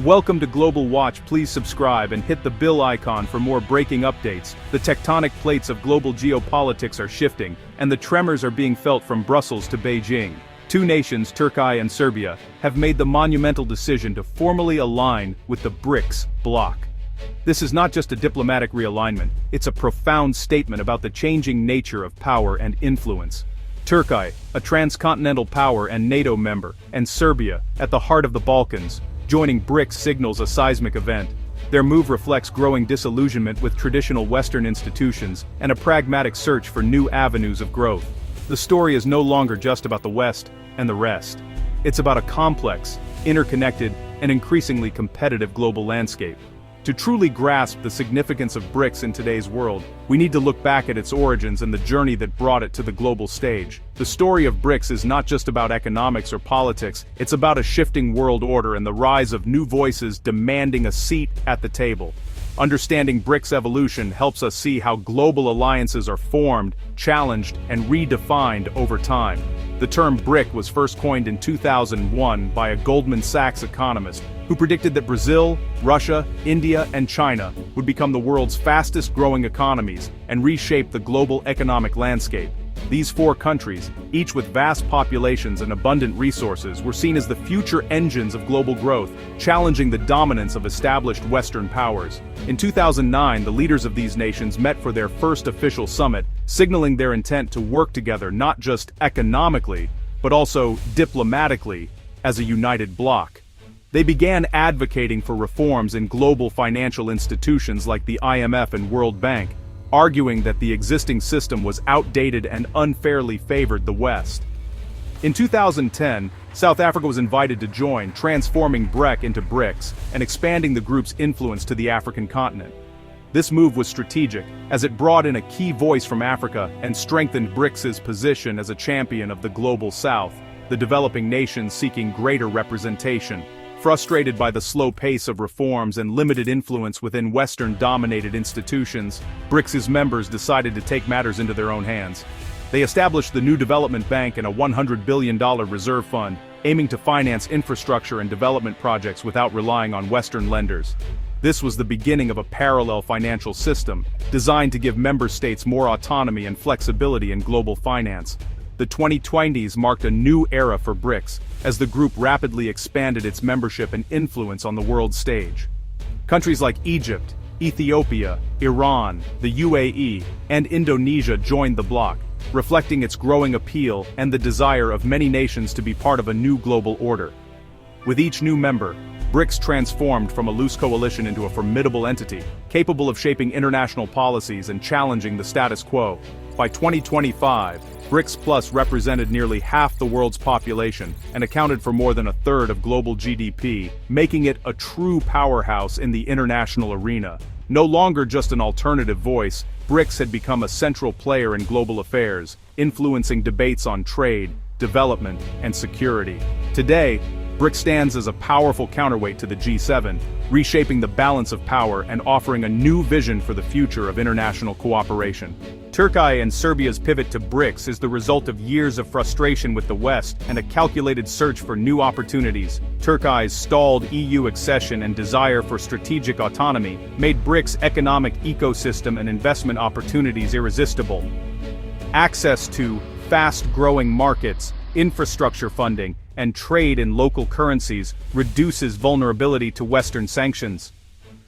Welcome to Global Watch. Please subscribe and hit the bell icon for more breaking updates. The tectonic plates of global geopolitics are shifting, and the tremors are being felt from Brussels to Beijing. Two nations, Turkey and Serbia, have made the monumental decision to formally align with the BRICS bloc. This is not just a diplomatic realignment, it's a profound statement about the changing nature of power and influence. Turkey, a transcontinental power and NATO member, and Serbia, at the heart of the Balkans, joining BRICS signals a seismic event. Their move reflects growing disillusionment with traditional Western institutions and a pragmatic search for new avenues of growth. The story is no longer just about the West and the rest. It's about a complex, interconnected, and increasingly competitive global landscape. To truly grasp the significance of BRICS in today's world, we need to look back at its origins and the journey that brought it to the global stage. The story of BRICS is not just about economics or politics, it's about a shifting world order and the rise of new voices demanding a seat at the table. Understanding BRICS' evolution helps us see how global alliances are formed, challenged, and redefined over time. The term BRIC was first coined in 2001 by a Goldman Sachs economist who predicted that Brazil, Russia, India, and China would become the world's fastest-growing economies and reshape the global economic landscape. These four countries, each with vast populations and abundant resources, were seen as the future engines of global growth, challenging the dominance of established Western powers. In 2009, the leaders of these nations met for their first official summit, signaling their intent to work together not just economically, but also diplomatically, as a united bloc. They began advocating for reforms in global financial institutions like the IMF and World Bank, arguing that the existing system was outdated and unfairly favored the West. In 2010, South Africa was invited to join, transforming BRIC into BRICS and expanding the group's influence to the African continent. This move was strategic, as it brought in a key voice from Africa and strengthened BRICS's position as a champion of the global South, the developing nations seeking greater representation. Frustrated by the slow pace of reforms and limited influence within Western-dominated institutions, BRICS's members decided to take matters into their own hands. They established the new development bank and a $100 billion reserve fund, aiming to finance infrastructure and development projects without relying on Western lenders. This was the beginning of a parallel financial system, designed to give member states more autonomy and flexibility in global finance. The 2020s marked a new era for BRICS, as the group rapidly expanded its membership and influence on the world stage. Countries like Egypt, Ethiopia, Iran, the UAE, and Indonesia joined the bloc, reflecting its growing appeal and the desire of many nations to be part of a new global order. With each new member, BRICS transformed from a loose coalition into a formidable entity, capable of shaping international policies and challenging the status quo. By 2025, BRICS Plus represented nearly half the world's population and accounted for more than a third of global GDP, making it a true powerhouse in the international arena. No longer just an alternative voice, BRICS had become a central player in global affairs, influencing debates on trade, development, and security. Today, BRICS stands as a powerful counterweight to the G7, reshaping the balance of power and offering a new vision for the future of international cooperation. Turkey and Serbia's pivot to BRICS is the result of years of frustration with the West and a calculated search for new opportunities. Turkey's stalled EU accession and desire for strategic autonomy made BRICS' economic ecosystem and investment opportunities irresistible. Access to fast-growing markets, infrastructure funding, and trade in local currencies reduces vulnerability to Western sanctions.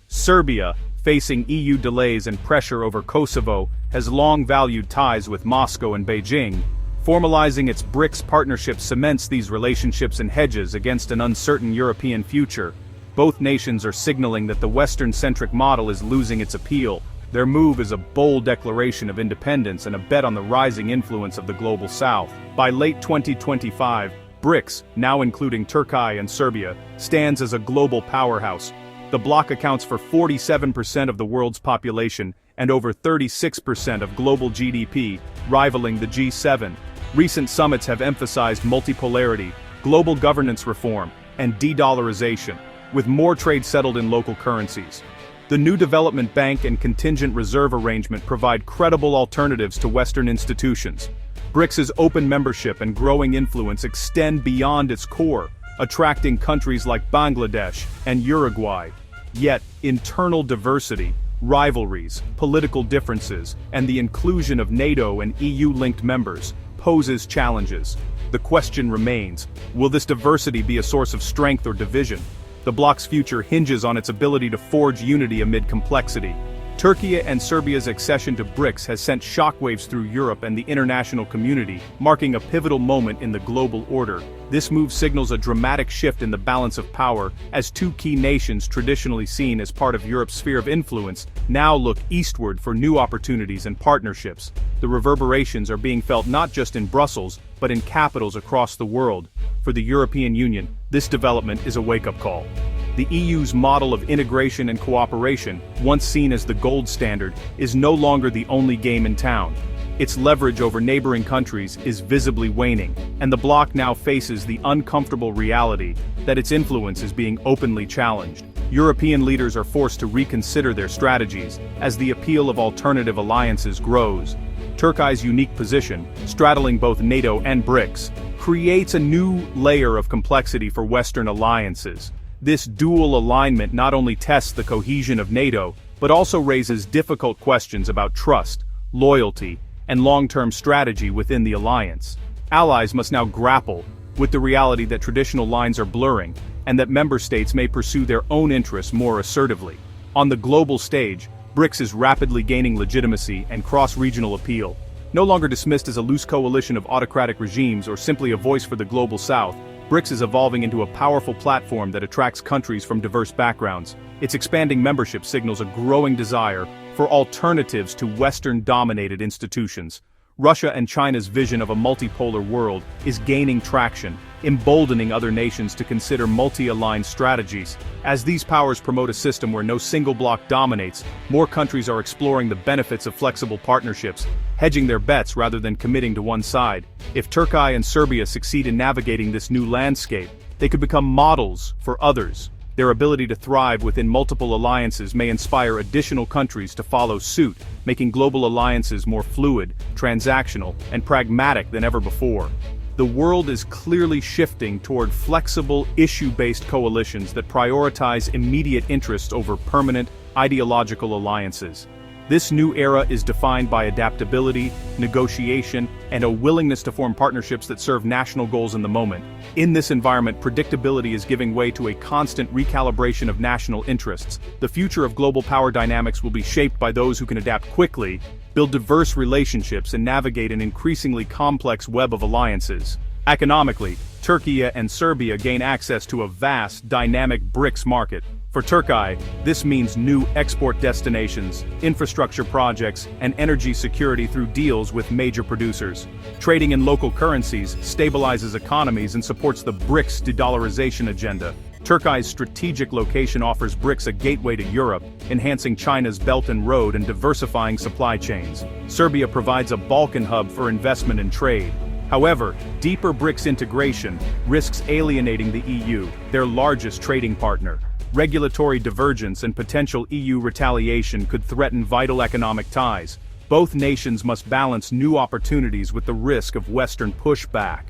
Serbia, facing EU delays and pressure over Kosovo, has long valued ties with Moscow and Beijing. Formalizing its BRICS partnership cements these relationships and hedges against an uncertain European future. Both nations are signaling that the Western-centric model is losing its appeal. Their move is a bold declaration of independence and a bet on the rising influence of the global South. By late 2025, BRICS, now including Turkey and Serbia, stands as a global powerhouse. The bloc accounts for 47% of the world's population and over 36% of global GDP, rivaling the G7. Recent summits have emphasized multipolarity, global governance reform, and de-dollarization, with more trade settled in local currencies. The new development bank and contingent reserve arrangement provide credible alternatives to Western institutions. BRICS's open membership and growing influence extend beyond its core, attracting countries like Bangladesh and Uruguay. Yet, internal diversity, rivalries, political differences, and the inclusion of NATO and EU-linked members poses challenges. The question remains, will this diversity be a source of strength or division? The bloc's future hinges on its ability to forge unity amid complexity. Turkey and Serbia's accession to BRICS has sent shockwaves through Europe and the international community, marking a pivotal moment in the global order. This move signals a dramatic shift in the balance of power, as two key nations traditionally seen as part of Europe's sphere of influence now look eastward for new opportunities and partnerships. The reverberations are being felt not just in Brussels, but in capitals across the world. For the European Union, this development is a wake-up call. The EU's model of integration and cooperation, once seen as the gold standard, is no longer the only game in town. Its leverage over neighboring countries is visibly waning, and the bloc now faces the uncomfortable reality that its influence is being openly challenged. European leaders are forced to reconsider their strategies as the appeal of alternative alliances grows. Turkey's unique position, straddling both NATO and BRICS, creates a new layer of complexity for Western alliances. This dual alignment not only tests the cohesion of NATO, but also raises difficult questions about trust, loyalty, and long-term strategy within the alliance. Allies must now grapple with the reality that traditional lines are blurring, and that member states may pursue their own interests more assertively. On the global stage, BRICS is rapidly gaining legitimacy and cross-regional appeal. No longer dismissed as a loose coalition of autocratic regimes or simply a voice for the global South, BRICS is evolving into a powerful platform that attracts countries from diverse backgrounds. Its expanding membership signals a growing desire for alternatives to Western-dominated institutions. Russia and China's vision of a multipolar world is gaining traction, emboldening other nations to consider multi-aligned strategies. As these powers promote a system where no single bloc dominates, more countries are exploring the benefits of flexible partnerships, hedging their bets rather than committing to one side. If Turkey and Serbia succeed in navigating this new landscape, they could become models for others. Their ability to thrive within multiple alliances may inspire additional countries to follow suit, making global alliances more fluid, transactional, and pragmatic than ever before. The world is clearly shifting toward flexible, issue-based coalitions that prioritize immediate interests over permanent, ideological alliances. This new era is defined by adaptability, negotiation, and a willingness to form partnerships that serve national goals in the moment. In this environment, predictability is giving way to a constant recalibration of national interests. The future of global power dynamics will be shaped by those who can adapt quickly, build diverse relationships, and navigate an increasingly complex web of alliances. Economically, Turkey and Serbia gain access to a vast, dynamic BRICS market. For Turkey, this means new export destinations, infrastructure projects, and energy security through deals with major producers. Trading in local currencies stabilizes economies and supports the BRICS de-dollarization agenda. Turkey's strategic location offers BRICS a gateway to Europe, enhancing China's Belt and Road and diversifying supply chains. Serbia provides a Balkan hub for investment and trade. However, deeper BRICS integration risks alienating the EU, their largest trading partner. Regulatory divergence and potential EU retaliation could threaten vital economic ties. Both nations must balance new opportunities with the risk of Western pushback.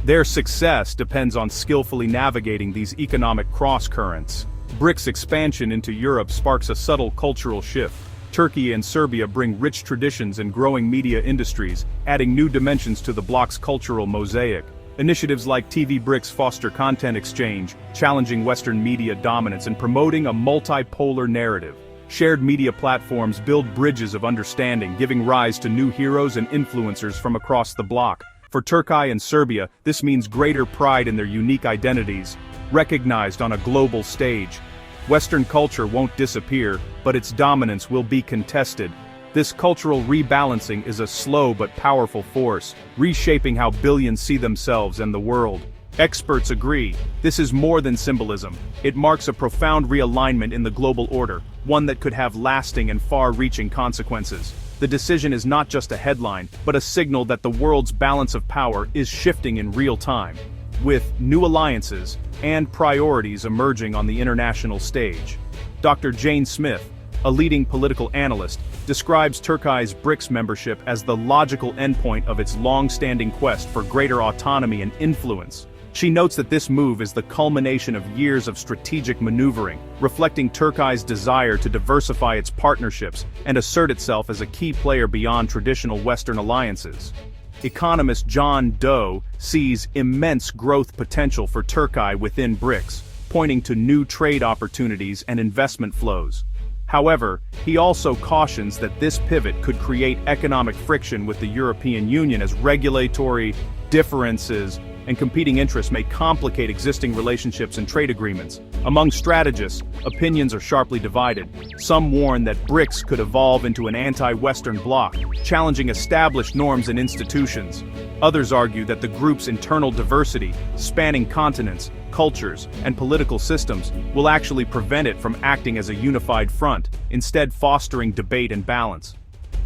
Their success depends on skillfully navigating these economic cross-currents. BRICS expansion into Europe sparks a subtle cultural shift. Turkey and Serbia bring rich traditions and growing media industries, adding new dimensions to the bloc's cultural mosaic. Initiatives like TV BRICS foster content exchange, challenging Western media dominance and promoting a multipolar narrative. Shared media platforms build bridges of understanding, giving rise to new heroes and influencers from across the bloc. For Turkey and Serbia, this means greater pride in their unique identities, recognized on a global stage. Western culture won't disappear, but its dominance will be contested. This cultural rebalancing is a slow but powerful force, reshaping how billions see themselves and the world. Experts agree, this is more than symbolism. It marks a profound realignment in the global order, one that could have lasting and far-reaching consequences. The decision is not just a headline, but a signal that the world's balance of power is shifting in real time, with new alliances and priorities emerging on the international stage. Dr. Jane Smith, a leading political analyst, describes Turkey's BRICS membership as the logical endpoint of its long-standing quest for greater autonomy and influence. She notes that this move is the culmination of years of strategic maneuvering, reflecting Turkey's desire to diversify its partnerships and assert itself as a key player beyond traditional Western alliances. Economist John Doe sees immense growth potential for Turkey within BRICS, pointing to new trade opportunities and investment flows. However, he also cautions that this pivot could create economic friction with the European Union as regulatory differences and competing interests may complicate existing relationships and trade agreements. Among strategists, opinions are sharply divided. Some warn that BRICS could evolve into an anti-Western bloc, challenging established norms and institutions. Others argue that the group's internal diversity, spanning continents, cultures, and political systems, will actually prevent it from acting as a unified front, instead fostering debate and balance.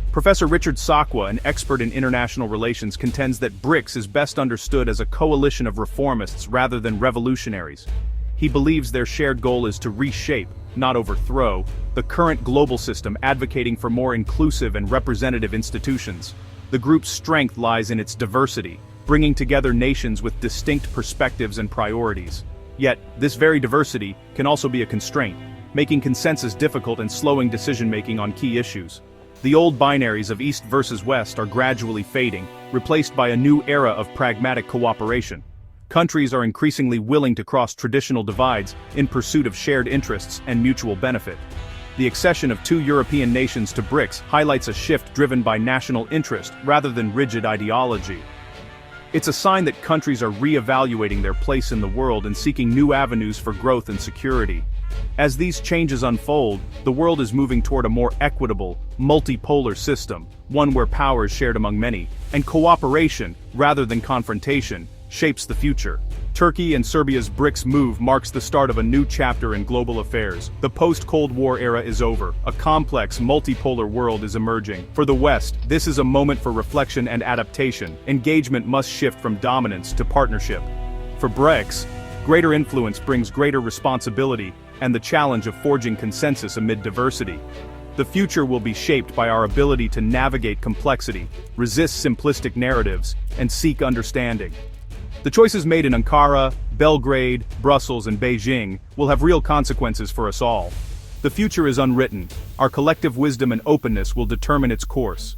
Professor Richard Sakwa, an expert in international relations, contends that BRICS is best understood as a coalition of reformists rather than revolutionaries. He believes their shared goal is to reshape, not overthrow, the current global system, advocating for more inclusive and representative institutions. The group's strength lies in its diversity, bringing together nations with distinct perspectives and priorities. Yet, this very diversity can also be a constraint, making consensus difficult and slowing decision-making on key issues. The old binaries of East versus West are gradually fading, replaced by a new era of pragmatic cooperation. Countries are increasingly willing to cross traditional divides in pursuit of shared interests and mutual benefit. The accession of 2 European nations to BRICS highlights a shift driven by national interest rather than rigid ideology. It's a sign that countries are re-evaluating their place in the world and seeking new avenues for growth and security. As these changes unfold, the world is moving toward a more equitable, multipolar system, one where power is shared among many, and cooperation, rather than confrontation, shapes the future. Turkey and Serbia's BRICS move marks the start of a new chapter in global affairs. The post-Cold War era is over. A complex, multipolar world is emerging. For the West, this is a moment for reflection and adaptation. Engagement must shift from dominance to partnership. For BRICS, greater influence brings greater responsibility and the challenge of forging consensus amid diversity. The future will be shaped by our ability to navigate complexity, resist simplistic narratives, and seek understanding. The choices made in Ankara, Belgrade, Brussels, and Beijing will have real consequences for us all. The future is unwritten. Our collective wisdom and openness will determine its course.